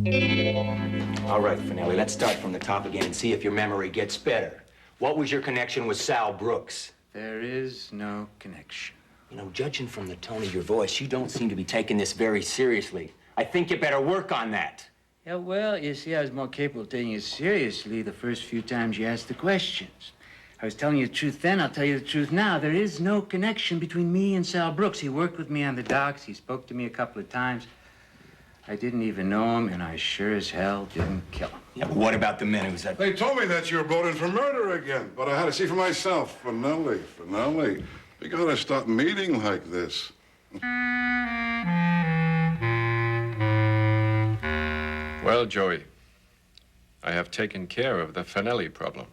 All right, Finelli, let's start from the top again and see if your memory gets better. What was your connection with Sal Brooks? There is no connection. You know, judging from the tone of your voice, you don't seem to be taking this very seriously. I think you better work on that. Yeah, well, you see, I was more capable of taking it seriously the first few times you asked the questions. I was telling you the truth then, I'll tell you the truth now. There is no connection between me and Sal Brooks. He worked with me on the docks. He spoke to me a couple of times. I didn't even know him, and I sure as hell didn't kill him. Yeah, but what about the men who said... They told me that you were brought in for murder again, but I had to see for myself. Finelli, we gotta stop meeting like this. Well, Joey, I have taken care of the Finelli problem.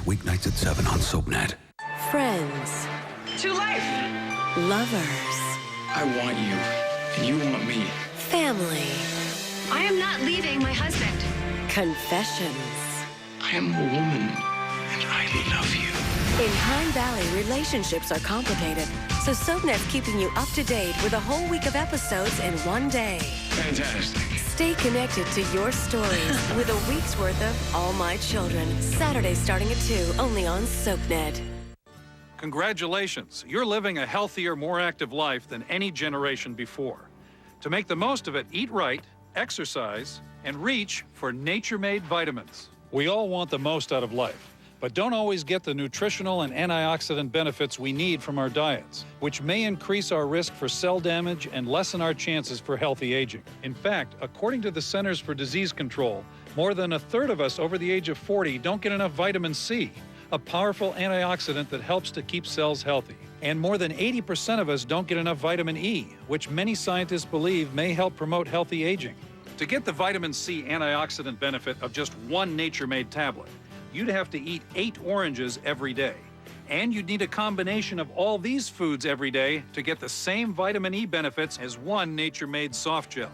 Weeknights at 7 on SoapNet. Friends. To life. Lovers. I want you, and you want me. Family. I am not leaving my husband. Confessions. I am a woman, and I love you. In Pine Valley, relationships are complicated, so SoapNet's keeping you up to date with a whole week of episodes in one day. Fantastic. Stay connected to your stories with a week's worth of All My Children. Saturday starting at 2, only on SoapNet. Congratulations. You're living a healthier, more active life than any generation before. To make the most of it, eat right, exercise, and reach for nature-made vitamins. We all want the most out of life, but don't always get the nutritional and antioxidant benefits we need from our diets, which may increase our risk for cell damage and lessen our chances for healthy aging. In fact, according to the Centers for Disease Control, more than a third of us over the age of 40 don't get enough vitamin C, a powerful antioxidant that helps to keep cells healthy. And more than 80% of us don't get enough vitamin E, which many scientists believe may help promote healthy aging. To get the vitamin C antioxidant benefit of just one nature-made tablet, you'd have to eat 8 oranges every day. And you'd need a combination of all these foods every day to get the same vitamin E benefits as one nature-made soft gel.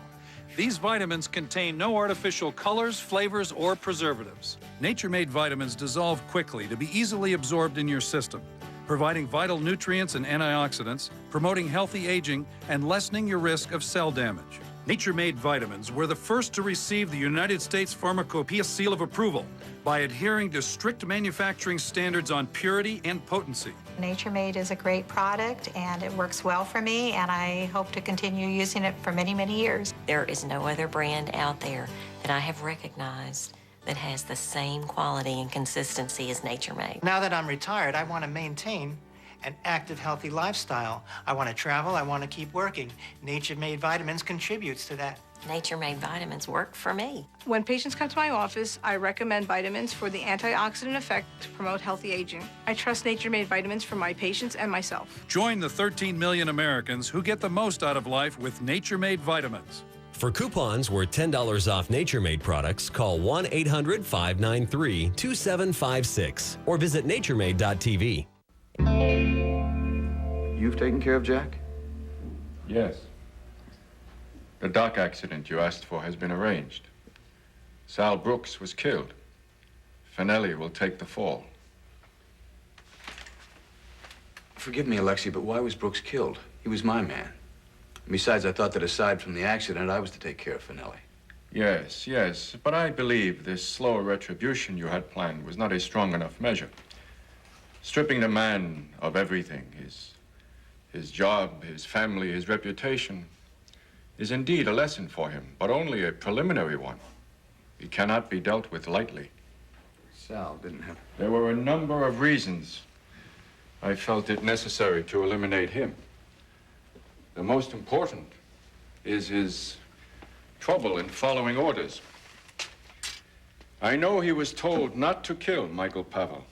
These vitamins contain no artificial colors, flavors, or preservatives. Nature-made vitamins dissolve quickly to be easily absorbed in your system, providing vital nutrients and antioxidants, promoting healthy aging, and lessening your risk of cell damage. Nature-made vitamins were the first to receive the United States Pharmacopeia seal of approval by adhering to strict manufacturing standards on purity and potency. Nature Made is a great product, and it works well for me, and I hope to continue using it for many, many years. There is no other brand out there that I have recognized that has the same quality and consistency as Nature Made. Now that I'm retired, I want to maintain an active, healthy lifestyle. I want to travel, I want to keep working. Nature Made Vitamins contributes to that. Nature Made Vitamins work for me. When patients come to my office, I recommend vitamins for the antioxidant effect to promote healthy aging. I trust Nature Made Vitamins for my patients and myself. Join the 13 million Americans who get the most out of life with Nature Made Vitamins. For coupons worth $10 off Nature Made products, call 1-800-593-2756 or visit naturemade.tv. You've taken care of Jack? Yes. The dock accident you asked for has been arranged. Sal Brooks was killed. Finelli will take the fall. Forgive me, Alexei, but why was Brooks killed? He was my man. And besides, I thought that aside from the accident, I was to take care of Finelli. Yes, but I believe this slow retribution you had planned was not a strong enough measure. Stripping the man of everything, his job, his family, his reputation, is indeed a lesson for him, but only a preliminary one. He cannot be dealt with lightly. Sal didn't have... There were a number of reasons I felt it necessary to eliminate him. The most important is his trouble in following orders. I know he was told not to kill Michael Pavel.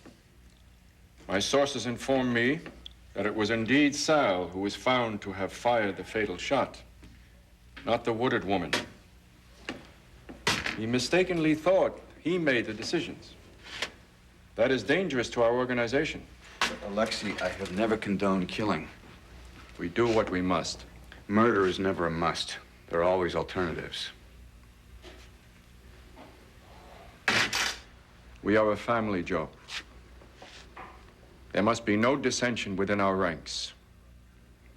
My sources inform me that it was indeed Sal who was found to have fired the fatal shot, not the Woodard woman. He mistakenly thought he made the decisions. That is dangerous to our organization. Alexei, I have never condoned killing. We do what we must. Murder is never a must. There are always alternatives. We are a family, Joe. There must be no dissension within our ranks.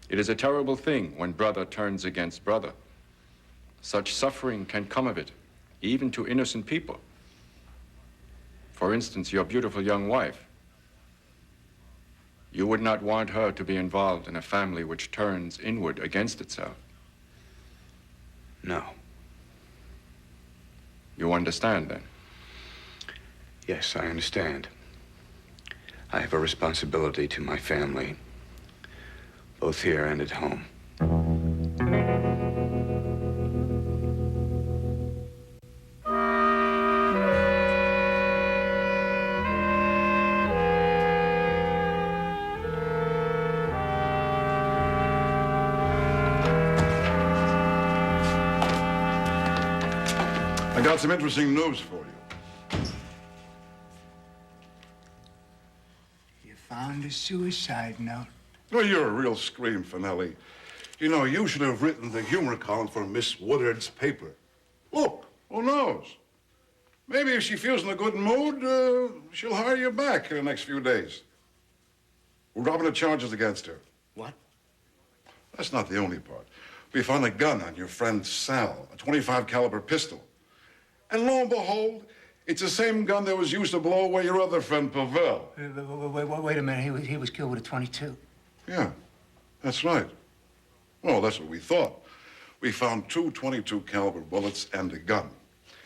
It is a terrible thing when brother turns against brother. Such suffering can come of it, even to innocent people. For instance, your beautiful young wife. You would not want her to be involved in a family which turns inward against itself. No. You understand, then? Yes, I understand. I have a responsibility to my family, both here and at home. I got some interesting news for you. Found a suicide note. Well, you're a real scream, Finelli. You know, you should have written the humor column for Miss Woodard's paper. Look, who knows? Maybe if she feels in a good mood, she'll hire you back in the next few days. We're dropping the charges against her. What? That's not the only part. We found a gun on your friend Sal, a .25 caliber pistol. And lo and behold, it's the same gun that was used to blow away your other friend, Pavel. Wait a minute. He was killed with a .22. Yeah, that's right. Well, that's what we thought. We found two .22 caliber bullets and a gun.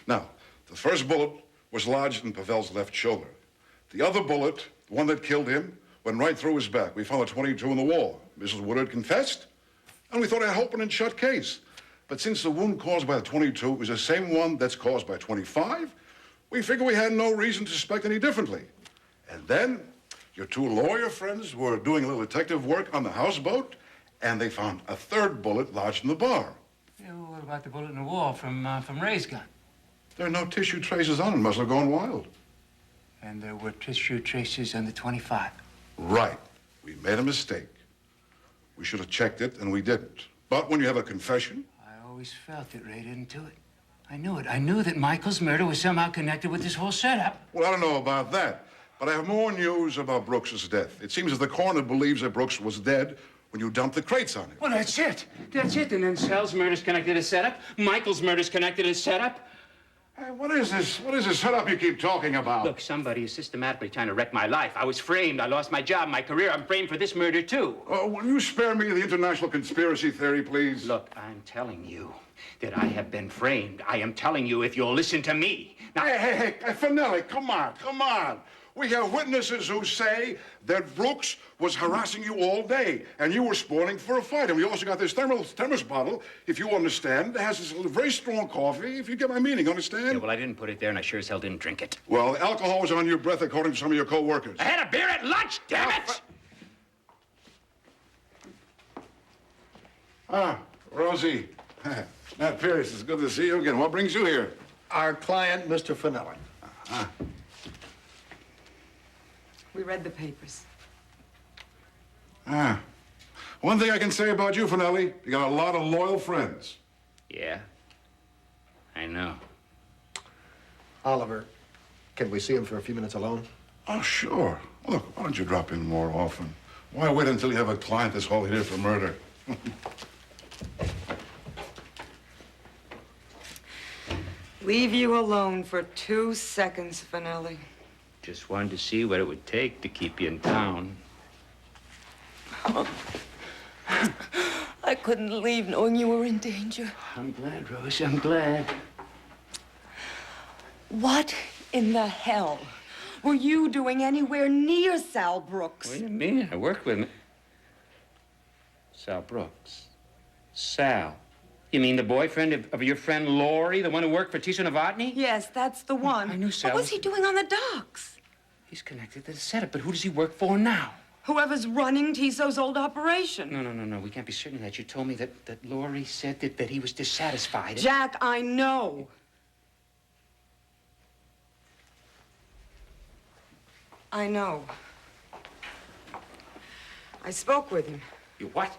Now, the first bullet was lodged in Pavel's left shoulder. The other bullet, the one that killed him, went right through his back. We found a .22 in the wall. Mrs. Woodard confessed, and we thought it had open and shut case. But since the wound caused by the .22 was the same one that's caused by .25, we figured we had no reason to suspect any differently. And then your two lawyer friends were doing a little detective work on the houseboat, and they found a third bullet lodged in the bar. Yeah, well, what about the bullet in the wall from Ray's gun? There are no tissue traces on it. Must have gone wild. And there were tissue traces on the .25. Right. We made a mistake. We should have checked it, and we didn't. But when you have a confession... I always felt that Ray didn't do it. I knew it. I knew that Michael's murder was somehow connected with this whole setup. Well, I don't know about that, but I have more news about Brooks's death. It seems that the coroner believes that Brooks was dead when you dumped the crates on him. Well, that's it. That's it. And then Sal's murder's connected to setup. Michael's murder's connected to setup. Hey, what is this? What is this setup you keep talking about? Look, somebody is systematically trying to wreck my life. I was framed. I lost my job, my career. I'm framed for this murder, too. Will you spare me the international conspiracy theory, please? Look, I'm telling you that I have been framed. I am telling you if you'll listen to me. Now, Hey, Finelli, come on. We have witnesses who say that Brooks was harassing you all day, and you were spawning for a fight. And we also got this thermos bottle, if you understand, that has this very strong coffee, if you get my meaning, understand? Yeah, well, I didn't put it there, and I sure as hell didn't drink it. Well, the alcohol was on your breath, according to some of your co-workers. I had a beer at lunch, damn it! Rosie. Matt Pierce, it's good to see you again. What brings you here? Our client, Mr. Finelli. We read the papers. One thing I can say about you, Finelli, you got a lot of loyal friends. Yeah, I know. Oliver, can we see him for a few minutes alone? Oh, sure. Look, why don't you drop in more often? Why wait until you have a client that's all here for murder? Leave you alone for 2 seconds, Finelli. Just wanted to see what it would take to keep you in town. I couldn't leave knowing you were in danger. I'm glad, Rose. I'm glad. What in the hell were you doing anywhere near Sal Brooks? What do you mean? I worked with him. Sal Brooks. Sal. You mean the boyfriend of your friend Lori, the one who worked for Tisha Novotny? Yes, that's the one. I knew Sal. What was he doing on the docks? He's connected to the setup, but who does he work for now? Whoever's running Tisso's old operation. No. We can't be certain of that. You told me that Lori said that he was dissatisfied. Jack, I know. I know. I spoke with him. You what?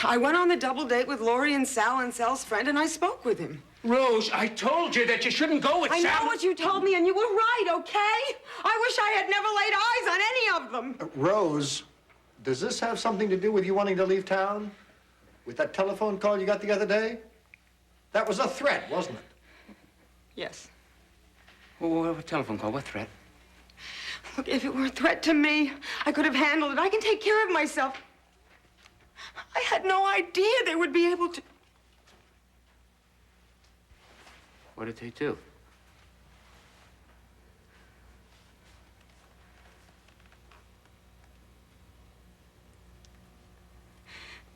I went on the double date with Lori and Sal's friend, and I spoke with him. Rose, I told you that you shouldn't go with Sal. I know what you told me, and you were right, okay? I wish I had never laid eyes on any of them. Rose, does this have something to do with you wanting to leave town? With that telephone call you got the other day? That was a threat, wasn't it? Yes. What telephone call? What threat? Look, if it were a threat to me, I could have handled it. I can take care of myself. I had no idea they would be able to. What did they do?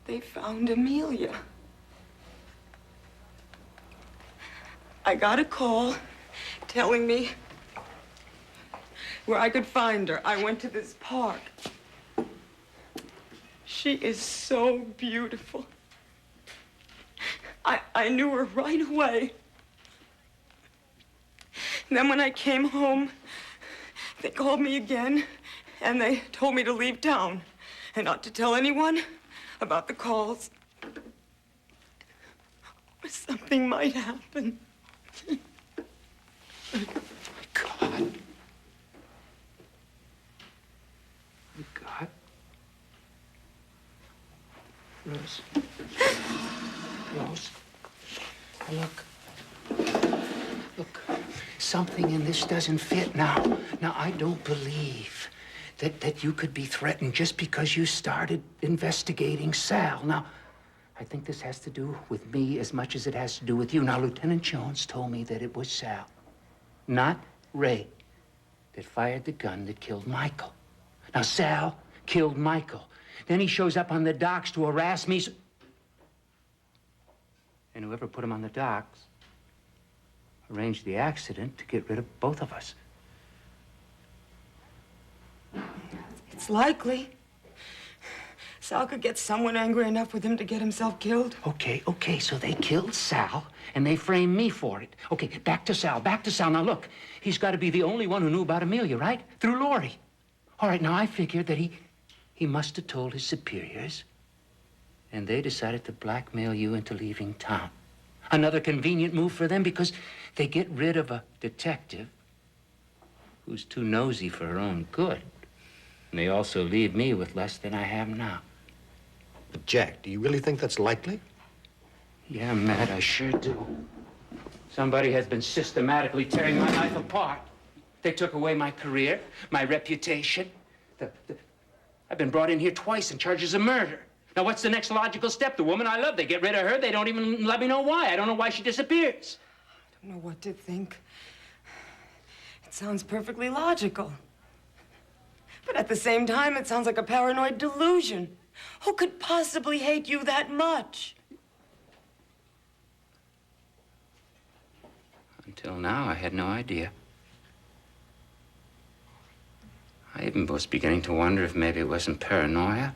They found Amelia. I got a call telling me where I could find her. I went to this park. She is so beautiful. I knew her right away. And then when I came home, they called me again, and they told me to leave town and not to tell anyone about the calls. Or something might happen. My God. My God. Rose. Rose. Look. Something in this doesn't fit now. Now, I don't believe that you could be threatened just because you started investigating Sal. Now, I think this has to do with me as much as it has to do with you. Now, Lieutenant Jones told me that it was Sal, not Ray, that fired the gun that killed Michael. Now, Sal killed Michael. Then he shows up on the docks to harass me. And whoever put him on the docks arranged the accident to get rid of both of us. It's likely. Sal could get someone angry enough with him to get himself killed. Okay, so they killed Sal, and they framed me for it. Okay, back to Sal. Now, look, he's got to be the only one who knew about Amelia, right? Through Lori. All right, now, I figured that he must have told his superiors, and they decided to blackmail you into leaving town. Another convenient move for them because they get rid of a detective who's too nosy for her own good. And they also leave me with less than I have now. But, Jack, do you really think that's likely? Yeah, Matt, I sure do. Somebody has been systematically tearing my life apart. They took away my career, my reputation. I've been brought in here twice on charges of murder. Now, what's the next logical step? The woman I love, they get rid of her. They don't even let me know why. I don't know why she disappears. I don't know what to think. It sounds perfectly logical. But at the same time, it sounds like a paranoid delusion. Who could possibly hate you that much? Until now, I had no idea. I even was beginning to wonder if maybe it wasn't paranoia.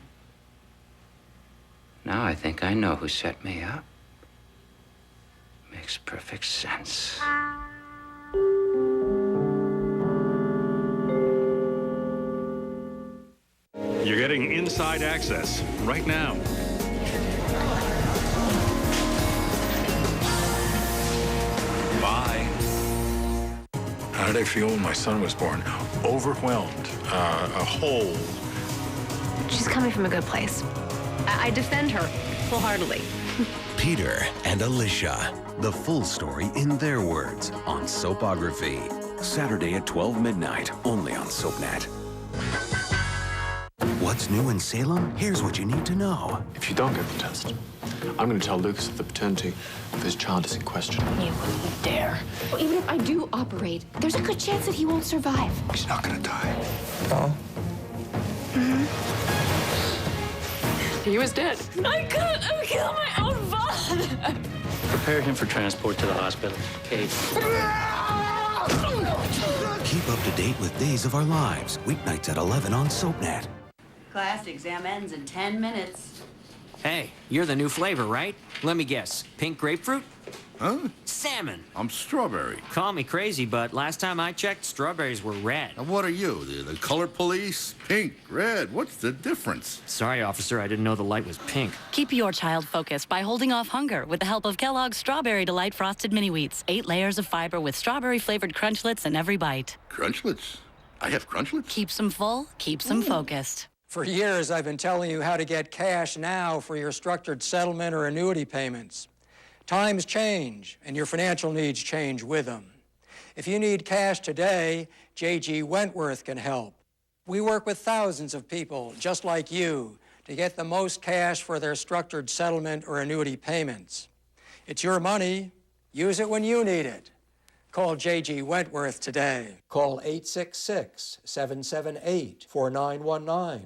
Now I think I know who set me up. Makes perfect sense. You're getting inside access right now. Bye. How did I feel when my son was born? Overwhelmed. A hole. She's coming from a good place. I defend her wholeheartedly. Peter and Alicia. The full story in their words on Soapography. Saturday at 12 midnight, only on SoapNet. What's new in Salem? Here's what you need to know. If you don't get the test, I'm going to tell Lucas that the paternity of his child is in question. You wouldn't dare. Well, even if I do operate, there's a good chance that he won't survive. He's not going to die. No? He was dead. I couldn't kill my own father. Prepare him for transport to the hospital. Kate. Keep up to date with Days of Our Lives, weeknights at 11 on SoapNet. Class exam ends in 10 minutes. Hey, you're the new flavor, right? Let me guess. Pink grapefruit? Huh? Salmon. I'm strawberry. Call me crazy, but last time I checked, strawberries were red. Now, what are you, the color police? Pink, red, what's the difference? Sorry, officer, I didn't know the light was pink. Keep your child focused by holding off hunger with the help of Kellogg's Strawberry Delight Frosted Mini Wheats. 8 layers of fiber with strawberry-flavored crunchlets in every bite. Crunchlets? I have crunchlets? Keeps them full, keeps them focused. For years, I've been telling you how to get cash now for your structured settlement or annuity payments. Times change, and your financial needs change with them. If you need cash today, J.G. Wentworth can help. We work with thousands of people just like you to get the most cash for their structured settlement or annuity payments. It's your money. Use it when you need it. Call J.G. Wentworth today. Call 866-778-4919.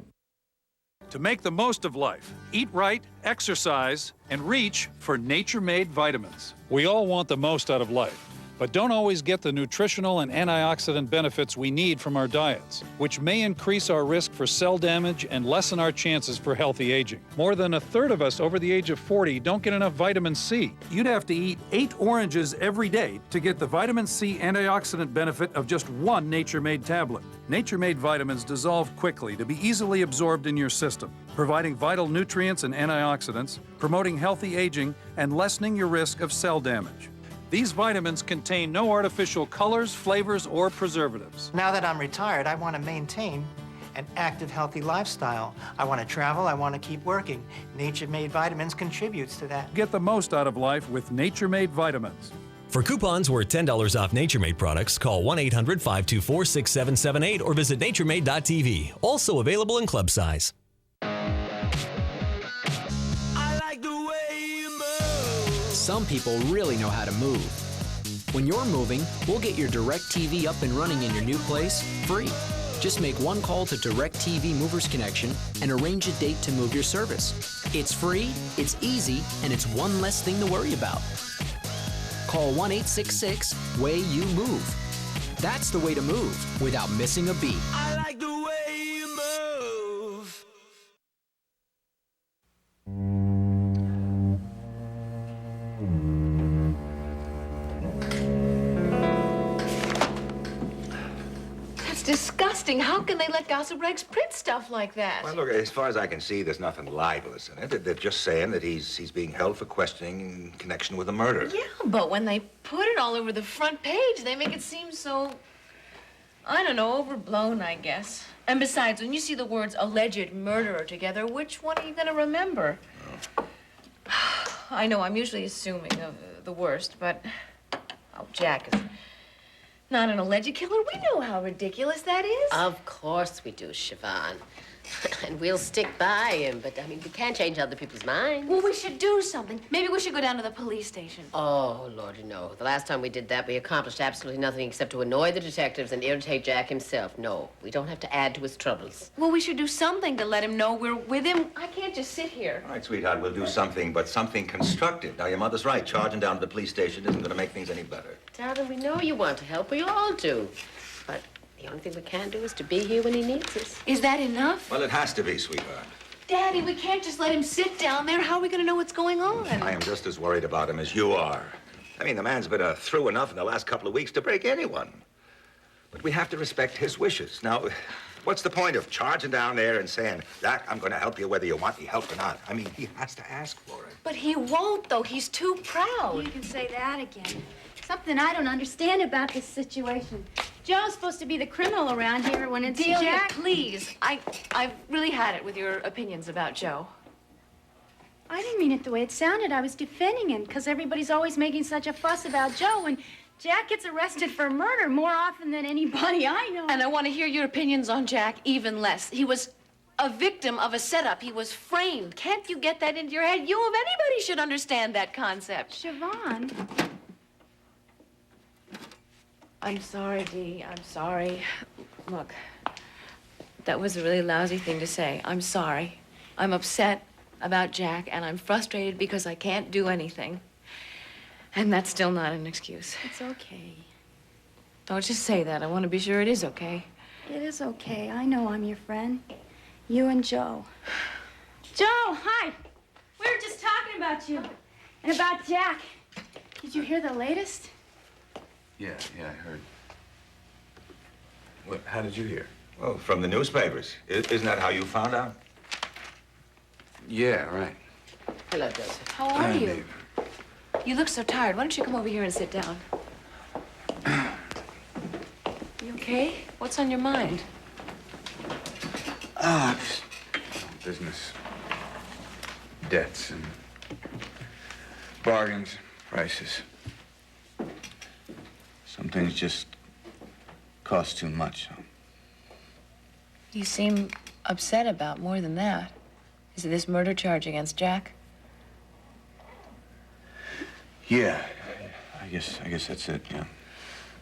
To make the most of life, eat right, exercise, and reach for nature-made vitamins. We all want the most out of life, but don't always get the nutritional and antioxidant benefits we need from our diets, which may increase our risk for cell damage and lessen our chances for healthy aging. More than a third of us over the age of 40 don't get enough vitamin C. You'd have to eat 8 oranges every day to get the vitamin C antioxidant benefit of just one nature-made tablet. Nature-made vitamins dissolve quickly to be easily absorbed in your system, providing vital nutrients and antioxidants, promoting healthy aging, and lessening your risk of cell damage. These vitamins contain no artificial colors, flavors, or preservatives. Now that I'm retired, I want to maintain an active, healthy lifestyle. I want to travel, I want to keep working. Nature-made vitamins contributes to that. Get the most out of life with nature-made vitamins. For coupons worth $10 off Nature Made products, call 1-800-524-6778 or visit naturemade.tv. Also available in club size. Some people really know how to move. When you're moving, we'll get your DirecTV up and running in your new place free. Just make one call to DirecTV Movers Connection and arrange a date to move your service. It's free, it's easy, and it's one less thing to worry about. Call 1-866-WAY-YOU-MOVE. That's the way to move without missing a beat. I like the way you move. That's disgusting. How can they let Gossip Rags print stuff like that? Well, look, as far as I can see, there's nothing libelous in it. They're just saying that he's being held for questioning in connection with a murder. Yeah, but when they put it all over the front page, they make it seem so, I don't know, overblown, I guess. And besides, when you see the words alleged murderer together, which one are you going to remember? I know I'm usually assuming of the worst, but, oh, Jack is not an alleged killer. We know how ridiculous that is. Of course we do, Siobhan. And we'll stick by him, but, I mean, we can't change other people's minds. Well, we should do something. Maybe we should go down to the police station. Oh, Lord, no. The last time we did that, we accomplished absolutely nothing except to annoy the detectives and irritate Jack himself. No, we don't have to add to his troubles. Well, we should do something to let him know we're with him. I can't just sit here. All right, sweetheart, we'll do something, but something constructive. Now, your mother's right. Charging down to the police station isn't going to make things any better. Darling, we know you want to help. We all do. But the only thing we can do is to be here when he needs us. Is that enough? Well, it has to be, sweetheart. Daddy, we can't just let him sit down there. How are we going to know what's going on? I am just as worried about him as you are. I mean, the man's been through enough in the last couple of weeks to break anyone. But we have to respect his wishes. Now, what's the point of charging down there and saying, Zach, I'm going to help you whether you want me help or not? I mean, he has to ask for it. But he won't, though. He's too proud. You can say that again. Something I don't understand about this situation. Joe's supposed to be the criminal around here when it's Delia, Jack. please. I've really had it with your opinions about Joe. I didn't mean it the way it sounded. I was defending him because everybody's always making such a fuss about Joe, and Jack gets arrested for murder more often than anybody I know. And I want to hear your opinions on Jack even less. He was a victim of a setup. He was framed. Can't you get that into your head? You, of anybody, should understand that concept. Siobhan. I'm sorry, Dee. I'm sorry. Look, that was a really lousy thing to say. I'm sorry. I'm upset about Jack, and I'm frustrated because I can't do anything. And that's still not an excuse. It's okay. Don't just say that. I want to be sure it is okay. It is okay. I know I'm your friend. You and Joe. Joe, hi. We were just talking about you and about Jack. Did you hear the latest? Yeah, I heard. What, how did you hear? Well, from the newspapers. Isn't that how you found out? Yeah, right. Hello, Joseph. How are you? Dave. You look so tired. Why don't you come over here and sit down? You okay? What's on your mind? Just business. Debts and bargains, prices. Some things just cost too much. You seem upset about more than that. Is it this murder charge against Jack? Yeah, I guess that's it, yeah.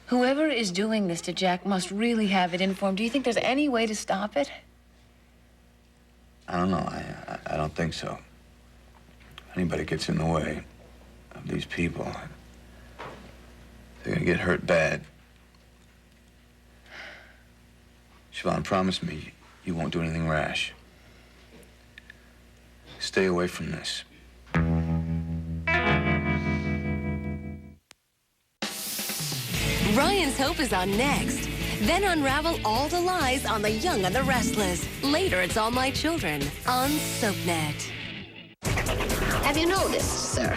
Whoever is doing this to Jack must really have it in for him. Do you think there's any way to stop it? I don't know. I don't think so. If anybody gets in the way of these people, they're gonna get hurt bad. Siobhan, promise me you won't do anything rash. Stay away from this. Ryan's Hope is on next. Then unravel all the lies on the young and the restless. Later, it's All My Children on SoapNet. Have you noticed, sir,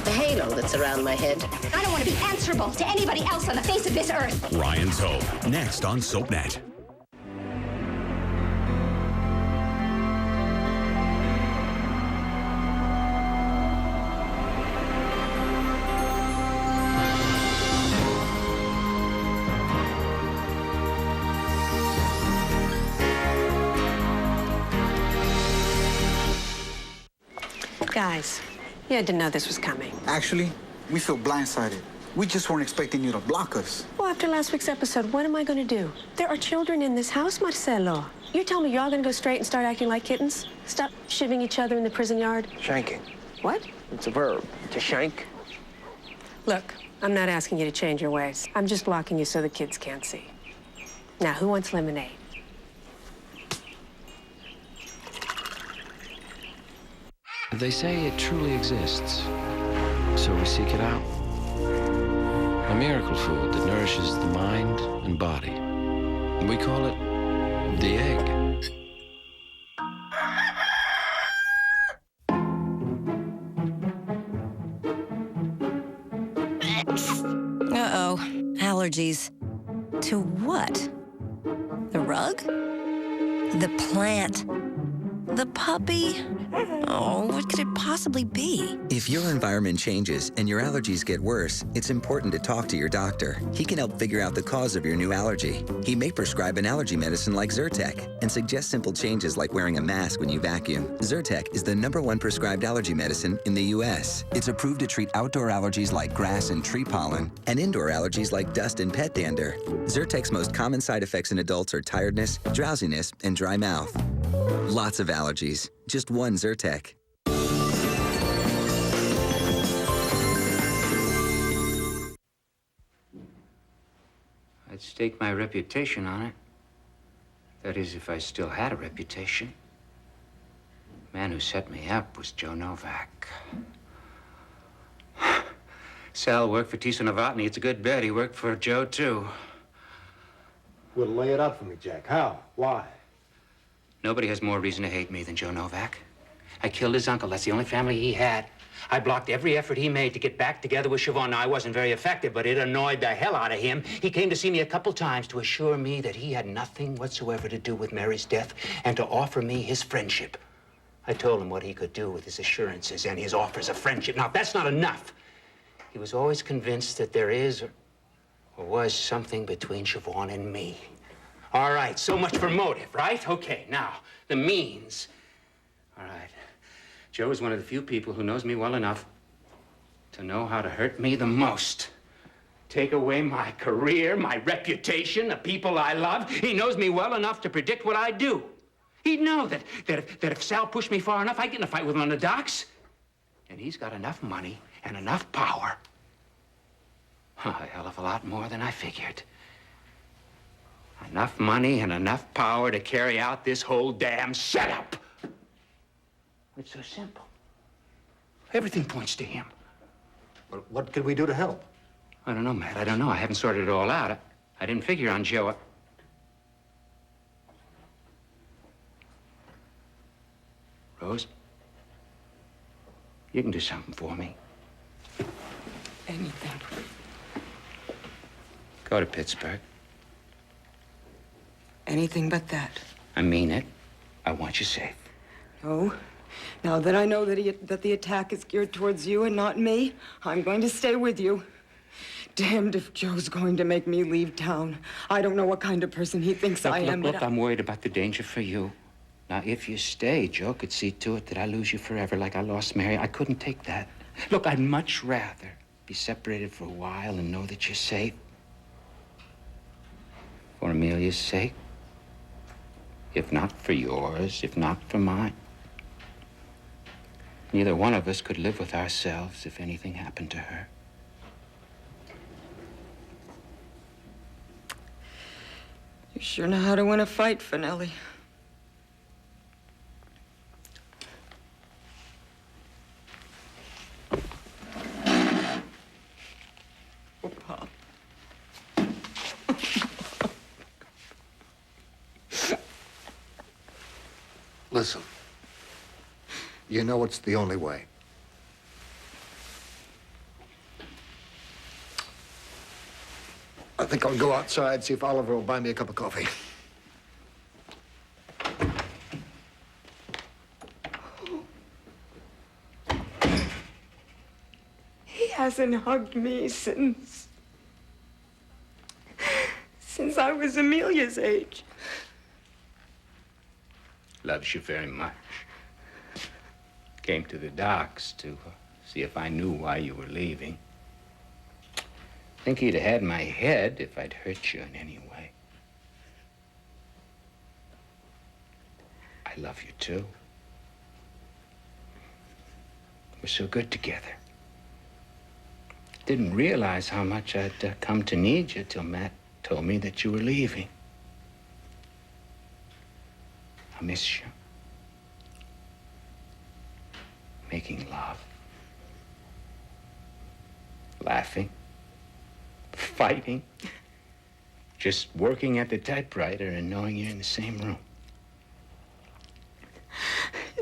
the halo that's around my head? I don't want to be answerable to anybody else on the face of this earth. Ryan's Hope, next on SoapNet. Guys, you had to know this was coming. Actually, we feel blindsided. We just weren't expecting you to block us. Well, after last week's episode, what am I going to do? There are children in this house, Marcelo. You're telling me you're all going to go straight and start acting like kittens? Stop shivving each other in the prison yard? Shanking. What? It's a verb. To shank. Look, I'm not asking you to change your ways. I'm just blocking you so the kids can't see. Now, who wants lemonade? They say it truly exists, so we seek it out. A miracle food that nourishes the mind and body. We call it the egg. Uh-oh, allergies. To what? The rug? The plant? The puppy? Oh, what could it possibly be? If your environment changes and your allergies get worse, it's important to talk to your doctor. He can help figure out the cause of your new allergy. He may prescribe an allergy medicine like Zyrtec and suggest simple changes like wearing a mask when you vacuum. Zyrtec is the #1 prescribed allergy medicine in the U.S. It's approved to treat outdoor allergies like grass and tree pollen and indoor allergies like dust and pet dander. Zyrtec's most common side effects in adults are tiredness, drowsiness, and dry mouth. Lots of allergies. Just one Zyrtec. I'd stake my reputation on it. That is, if I still had a reputation. The man who set me up was Joe Novak. Sal worked for Tisa Novotny. It's a good bet he worked for Joe, too. Well, lay it out for me, Jack. How? Why? Nobody has more reason to hate me than Joe Novak. I killed his uncle. That's the only family he had. I blocked every effort he made to get back together with Siobhan. Now, I wasn't very effective, but it annoyed the hell out of him. He came to see me a couple times to assure me that he had nothing whatsoever to do with Mary's death and to offer me his friendship. I told him what he could do with his assurances and his offers of friendship. Now, if that's not enough, he was always convinced that there is or was something between Siobhan and me. All right, so much for motive, right? Okay, now, the means. All right. Joe is one of the few people who knows me well enough to know how to hurt me the most. Take away my career, my reputation, the people I love. He knows me well enough to predict what I'd do. He'd know that if Sal pushed me far enough, I'd get in a fight with him on the docks. And he's got enough money and enough power. A hell of a lot more than I figured. Enough money and enough power to carry out this whole damn setup. It's so simple. Everything points to him. Well, what could we do to help? I don't know, Matt. I don't know. I haven't sorted it all out. I didn't figure on Joe. Rose, you can do something for me. Anything. Go to Pittsburgh. Anything but that. I mean it. I want you safe. No. Now that I know that the attack is geared towards you and not me, I'm going to stay with you. Damned if Joe's going to make me leave town. I don't know what kind of person he thinks I am, Look, I'm worried about the danger for you. Now, if you stay, Joe could see to it that I lose you forever like I lost Mary. I couldn't take that. Look, I'd much rather be separated for a while and know that you're safe. For Amelia's sake. If not for yours, if not for mine. Neither one of us could live with ourselves if anything happened to her. You sure know how to win a fight, Finelli. Oh, Pop. Listen, you know it's the only way. I think I'll go outside, see if Oliver will buy me a cup of coffee. He hasn't hugged me since I was Amelia's age. Loves you very much. Came to the docks to see if I knew why you were leaving. Think he'd have had my head if I'd hurt you in any way. I love you too. We're so good together. Didn't realize how much I'd come to need you till Matt told me that you were leaving. I miss you. Making love. Laughing. Fighting. Just working at the typewriter and knowing you're in the same room.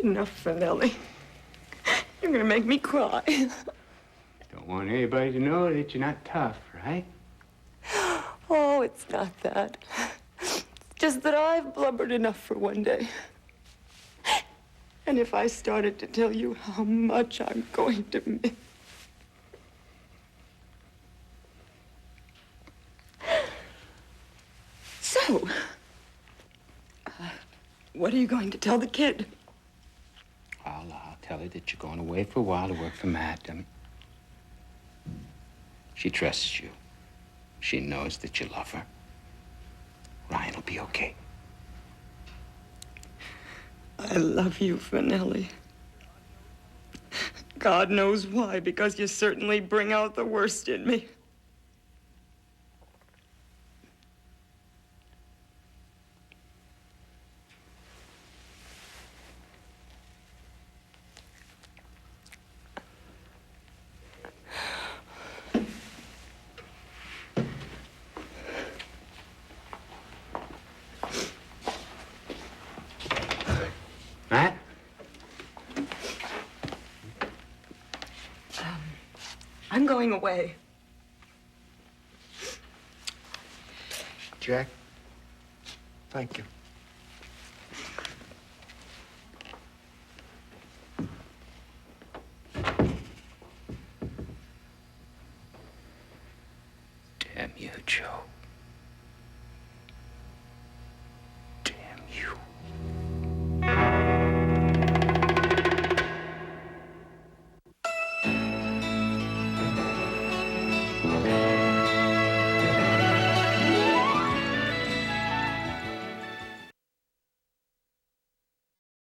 Enough, Finelli. You're gonna make me cry. Don't want anybody to know that you're not tough, right? Oh, it's not that. It's just that I've blubbered enough for one day. And if I started to tell you how much I'm going to miss. So, what are you going to tell the kid? I'll tell her that you're going away for a while to work for Matt. She trusts you. She knows that you love her. Ryan will be okay. I love you, Finelli. God knows why, because you certainly bring out the worst in me. Matt? I'm going away. Jack, thank you.